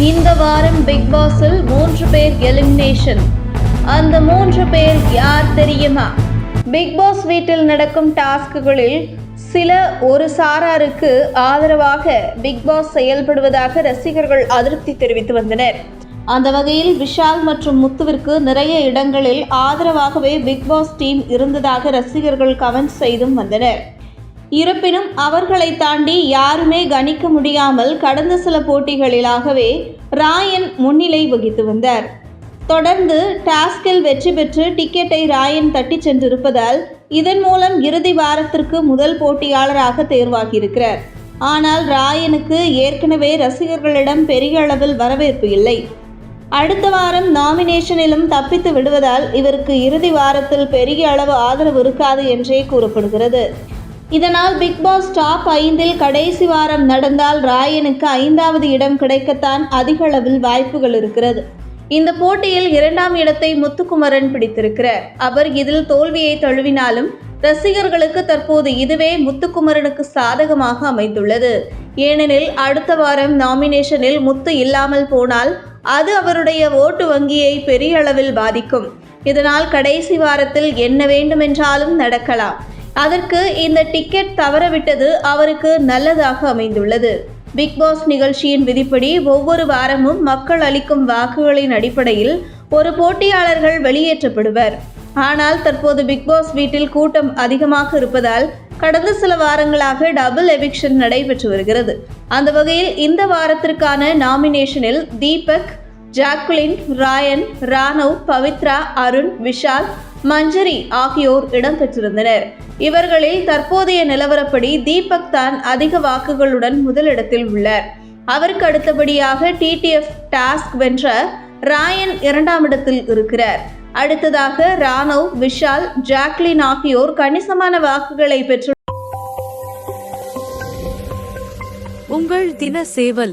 இந்த வாரம் பிக் பாஸில் 3 பேர் எலிமினேஷன். அந்த 3 பேர் யார் தெரியுமா? பிக் பாஸ் வீட்டில் நடக்கும் டாஸ்க்குகளில் சில ஒரு சாராருக்கு ஆதரவாக பிக் பாஸ் செயல்படுவதாக ரசிகர்கள் அதிருப்தி தெரிவித்து வந்தனர். அந்த வகையில் விஷால் மற்றும் முத்துவிற்கு நிறைய இடங்களில் ஆதரவாகவே பிக் பாஸ் டீம் இருந்ததாக ரசிகர்கள் கமெண்ட் செய்தும் வந்தனர். இருப்பினும் அவர்களை தாண்டி யாருமே கணிக்க முடியாமல் கடந்த சில போட்டிகளிலாகவே ராயன் முன்னிலை வகித்து வந்தார். தொடர்ந்து டாஸ்கில் வெற்றி பெற்று டிக்கெட்டை ராயன் தட்டி சென்றிருப்பதால் இதன் மூலம் இறுதி வாரத்திற்கு முதல் போட்டியாளராக தேர்வாகியிருக்கிறார். ஆனால் ராயனுக்கு ஏற்கனவே ரசிகர்களிடம் பெரிய அளவில் வரவேற்பு இல்லை. அடுத்த வாரம் நாமினேஷனிலும் தப்பித்து விடுவதால் இவருக்கு இறுதி வாரத்தில் பெரிய அளவு ஆதரவு இருக்காது என்றே கூறப்படுகிறது. இதனால் பிக் பாஸ் டாப் 5 கடைசி வாரம் நடந்தால் ராயனுக்கு 5வது இடம் கிடைக்கத்தான் அதிக அளவில் வாய்ப்புகள் இருக்கிறது. இந்த போட்டியில் 2ஆம் இடத்தை முத்துக்குமரன் பிடித்திருக்கிறார். அவர் இதில் தோல்வியை தழுவினாலும் ரசிகர்களுக்கு தற்போது இதுவே முத்துக்குமரனுக்கு சாதகமாக அமைந்துள்ளது. ஏனெனில் அடுத்த வாரம் நாமினேஷனில் முத்து இல்லாமல் போனால் அது அவருடைய ஓட்டு வங்கியை பெரிய அளவில் பாதிக்கும். இதனால் கடைசி வாரத்தில் என்ன வேண்டுமென்றாலும் நடக்கலாம். அதற்கு இந்த டிக்கெட் தவறவிட்டது அவருக்கு நல்லதாக அமைந்துள்ளது. பிக் பாஸ் நிகழ்ச்சியின் விதிப்படி ஒவ்வொரு வாரமும் மக்கள் அளிக்கும் வாக்குகளின் அடிப்படையில் ஒரு போட்டியாளர்கள் வெளியேற்றப்படுவர். ஆனால் தற்போது பிக் பாஸ் வீட்டில் கூட்டம் அதிகமாக இருப்பதால் கடந்த சில வாரங்களாக டபுள் எவிக்ஷன் நடைபெற்று வருகிறது. அந்த வகையில் இந்த வாரத்திற்கான நாமினேஷனில் தீபக், ஜாக்குலின், ராயன், ராணவ், பவித்ரா, அருண், விஷால், மஞ்சரி ஆகியோர் இடம்பெற்றிருந்தனர். இவர்களில் தற்போதைய நிலவரப்படி தீபக் தான் அதிக வாக்குகளுடன் முதலிடத்தில் உள்ளார். அவருக்கு அடுத்தபடியாக டிடிஎஃப் டாஸ்க் வென்ற ராயன் 2ஆம் இடத்தில் இருக்கிறார். அடுத்ததாக ராணவ், விஷால், ஜாக்லின் ஆகியோர் கணிசமான வாக்குகளை பெற்று உங்கள் தின சேவல்